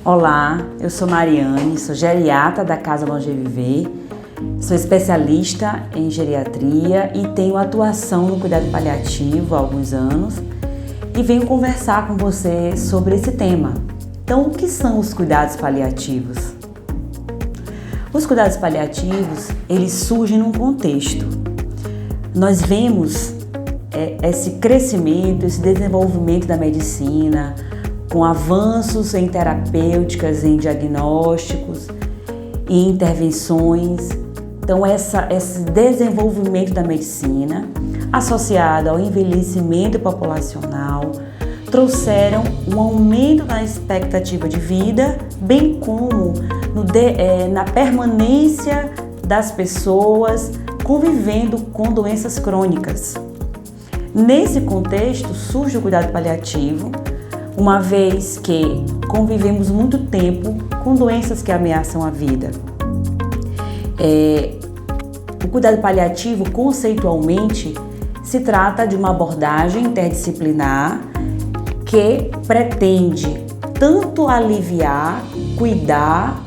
Olá, eu sou Mariane, sou geriatra da Casa Longeviver, sou especialista em geriatria e tenho atuação no cuidado paliativo há alguns anos e venho conversar com você sobre esse tema. Então, o que são os cuidados paliativos? Os cuidados paliativos, eles surgem num contexto. Nós vemos esse crescimento, esse desenvolvimento da medicina, com avanços em terapêuticas, em diagnósticos e intervenções. Então, esse desenvolvimento da medicina, associado ao envelhecimento populacional, trouxeram um aumento na expectativa de vida, bem como na permanência das pessoas convivendo com doenças crônicas. Nesse contexto, surge o cuidado paliativo, uma vez que convivemos muito tempo com doenças que ameaçam a vida. O cuidado paliativo, conceitualmente, se trata de uma abordagem interdisciplinar que pretende tanto aliviar, cuidar,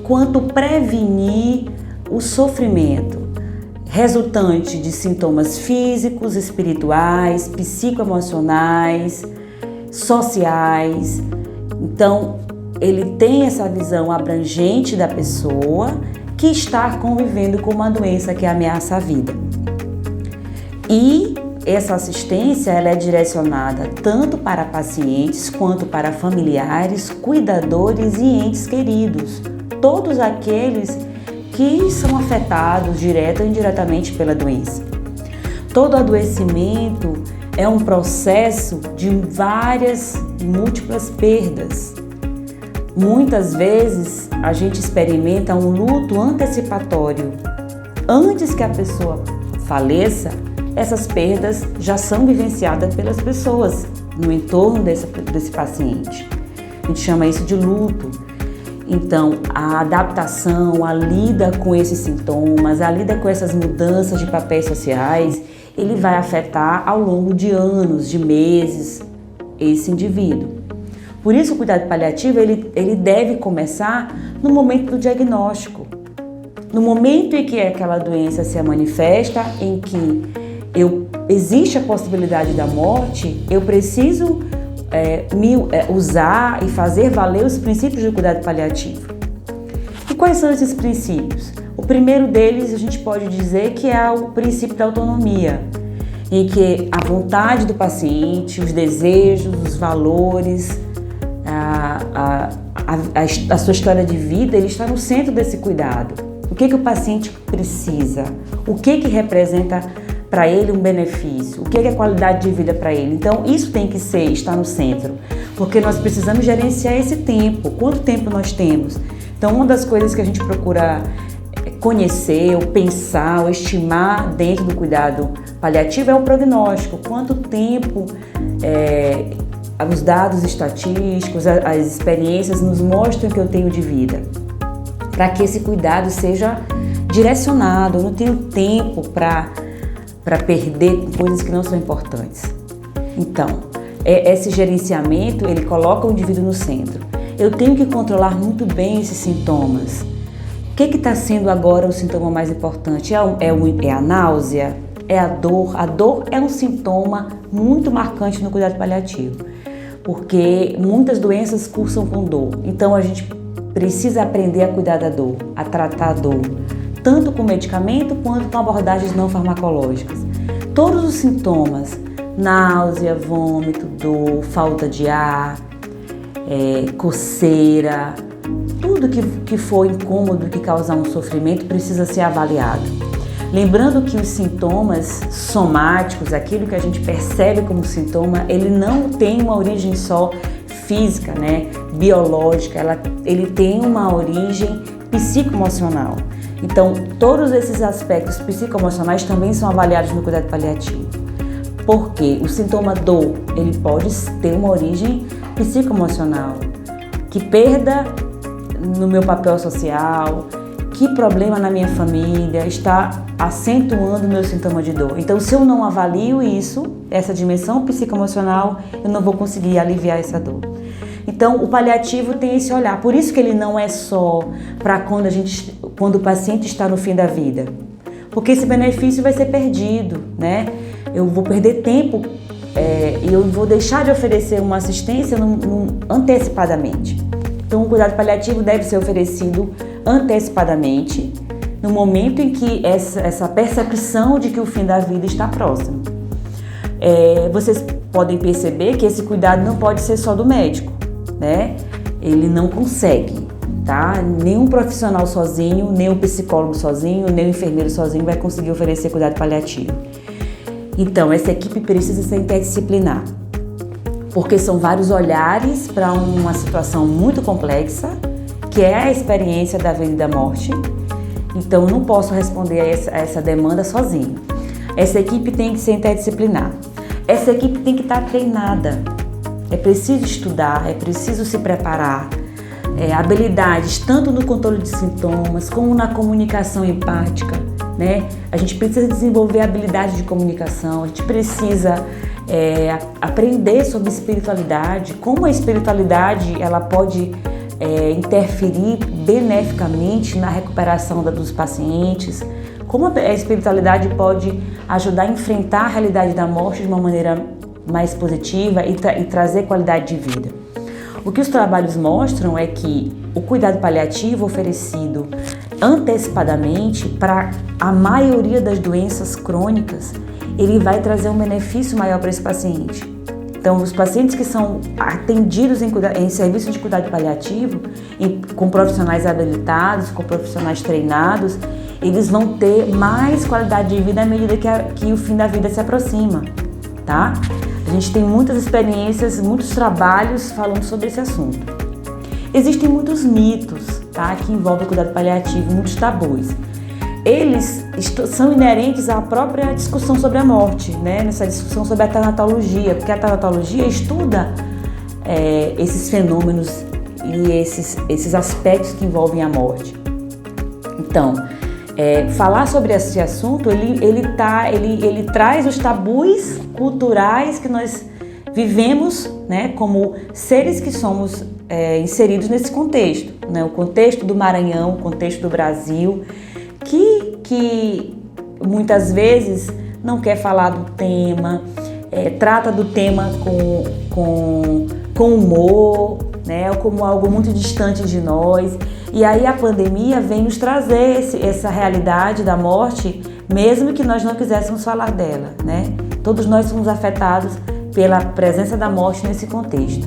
quanto prevenir o sofrimento resultante de sintomas físicos, espirituais, psicoemocionais, sociais. Então, ele tem essa visão abrangente da pessoa que está convivendo com uma doença que ameaça a vida. E essa assistência ela é direcionada tanto para pacientes quanto para familiares, cuidadores e entes queridos, todos aqueles que são afetados direta ou indiretamente pela doença. Todo adoecimento é um processo de várias e múltiplas perdas. Muitas vezes a gente experimenta um luto antecipatório. Antes que a pessoa faleça, essas perdas já são vivenciadas pelas pessoas no entorno desse paciente. A gente chama isso de luto. Então, a adaptação, a lida com esses sintomas, a lida com essas mudanças de papéis sociais, ele vai afetar ao longo de anos, de meses, esse indivíduo. Por isso, o cuidado paliativo ele deve começar no momento do diagnóstico. No momento em que aquela doença se manifesta, em que existe a possibilidade da morte, eu preciso usar e fazer valer os princípios do cuidado paliativo. E quais são esses princípios? O primeiro deles a gente pode dizer que é o princípio da autonomia, em que a vontade do paciente, os desejos, os valores, a sua história de vida, ele está no centro desse cuidado. O que o paciente precisa? O que representa para ele um benefício? O que é qualidade de vida para ele? Então, isso tem que estar no centro, porque nós precisamos gerenciar esse tempo. Quanto tempo nós temos? Então, uma das coisas que a gente procura conhecer, ou pensar, ou estimar dentro do cuidado paliativo é o prognóstico. Quanto tempo os dados estatísticos, as experiências nos mostram que eu tenho de vida, para que esse cuidado seja direcionado. Eu não tenho tempo para perder coisas que não são importantes. Então, esse gerenciamento, ele coloca o indivíduo no centro. Eu tenho que controlar muito bem esses sintomas. O que está sendo agora o sintoma mais importante? É a náusea? É a dor? A dor é um sintoma muito marcante no cuidado paliativo, porque muitas doenças cursam com dor. Então, a gente precisa aprender a cuidar da dor, a tratar a dor, tanto com medicamento quanto com abordagens não farmacológicas. Todos os sintomas, náusea, vômito, dor, falta de ar, coceira, tudo que for incômodo, que causar um sofrimento, precisa ser avaliado. Lembrando que os sintomas somáticos, aquilo que a gente percebe como sintoma, ele não tem uma origem só física, biológica, ele tem uma origem psicoemocional. Então, todos esses aspectos psicoemocionais também são avaliados no cuidado paliativo. Porque o sintoma dor, ele pode ter uma origem psicoemocional. Que perda no meu papel social, que problema na minha família está acentuando o meu sintoma de dor. Então, se eu não avalio isso, essa dimensão psicoemocional, eu não vou conseguir aliviar essa dor. Então, o paliativo tem esse olhar. Por isso que ele não é só para quando o paciente está no fim da vida. Porque esse benefício vai ser perdido, né? Eu vou perder tempo e eu vou deixar de oferecer uma assistência antecipadamente. Então, o cuidado paliativo deve ser oferecido antecipadamente, no momento em que essa percepção de que o fim da vida está próximo. Vocês podem perceber que esse cuidado não pode ser só do médico, né? Ele não consegue, tá? Nenhum profissional sozinho, nem o psicólogo sozinho, nem o enfermeiro sozinho vai conseguir oferecer cuidado paliativo. Então, essa equipe precisa ser interdisciplinar, porque são vários olhares para uma situação muito complexa, que é a experiência da vida e da morte. Então, eu não posso responder a essa demanda sozinho. Essa equipe tem que ser interdisciplinar. Essa equipe tem que estar treinada. É preciso estudar, é preciso se preparar. Habilidades tanto no controle de sintomas como na comunicação empática, né? A gente precisa desenvolver habilidades de comunicação, a gente precisa aprender sobre espiritualidade, como a espiritualidade ela pode interferir beneficamente na recuperação dos pacientes, como a espiritualidade pode ajudar a enfrentar a realidade da morte de uma maneira mais positiva e trazer qualidade de vida. O que os trabalhos mostram é que o cuidado paliativo oferecido antecipadamente para a maioria das doenças crônicas, ele vai trazer um benefício maior para esse paciente. Então, os pacientes que são atendidos em serviço de cuidado paliativo, com profissionais habilitados, com profissionais treinados, eles vão ter mais qualidade de vida à medida que o fim da vida se aproxima, tá? A gente tem muitas experiências, muitos trabalhos falando sobre esse assunto. Existem muitos mitos, tá, que envolvem o cuidado paliativo, muitos tabus. Eles são inerentes à própria discussão sobre a morte, né? Nessa discussão sobre a tanatologia, porque a tanatologia estuda esses fenômenos e esses aspectos que envolvem a morte. Então, falar sobre esse assunto, ele traz os tabus culturais que nós vivemos, né, como seres que somos inseridos nesse contexto, né? O contexto do Maranhão, o contexto do Brasil, que muitas vezes não quer falar do tema, trata do tema com humor, né, ou como algo muito distante de nós. E aí a pandemia vem nos trazer essa realidade da morte, mesmo que nós não quiséssemos falar dela, né? Todos nós somos afetados pela presença da morte nesse contexto.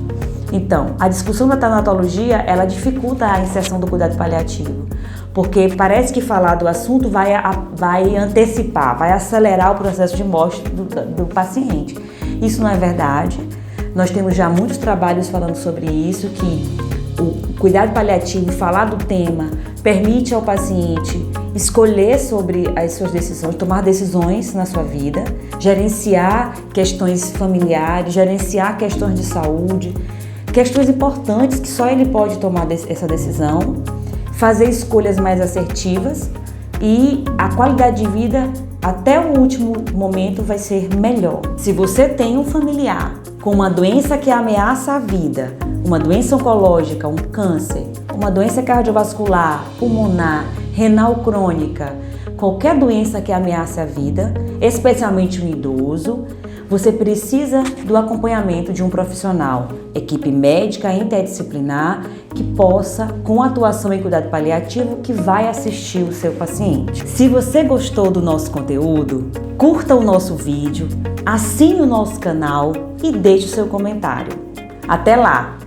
Então, a discussão da tanatologia, ela dificulta a inserção do cuidado paliativo, porque parece que falar do assunto vai antecipar, vai acelerar o processo de morte do paciente. Isso não é verdade. Nós temos já muitos trabalhos falando sobre isso, que o cuidado paliativo, falar do tema, permite ao paciente escolher sobre as suas decisões, tomar decisões na sua vida, gerenciar questões familiares, gerenciar questões de saúde, questões importantes que só ele pode tomar essa decisão, fazer escolhas mais assertivas e a qualidade de vida até o último momento vai ser melhor. Se você tem um familiar com uma doença que ameaça a vida, uma doença oncológica, um câncer, uma doença cardiovascular, pulmonar, renal crônica, qualquer doença que ameace a vida, especialmente um idoso, você precisa do acompanhamento de um profissional, equipe médica interdisciplinar, que possa, com atuação em cuidado paliativo, que vai assistir o seu paciente. Se você gostou do nosso conteúdo, curta o nosso vídeo, assine o nosso canal e deixe o seu comentário. Até lá!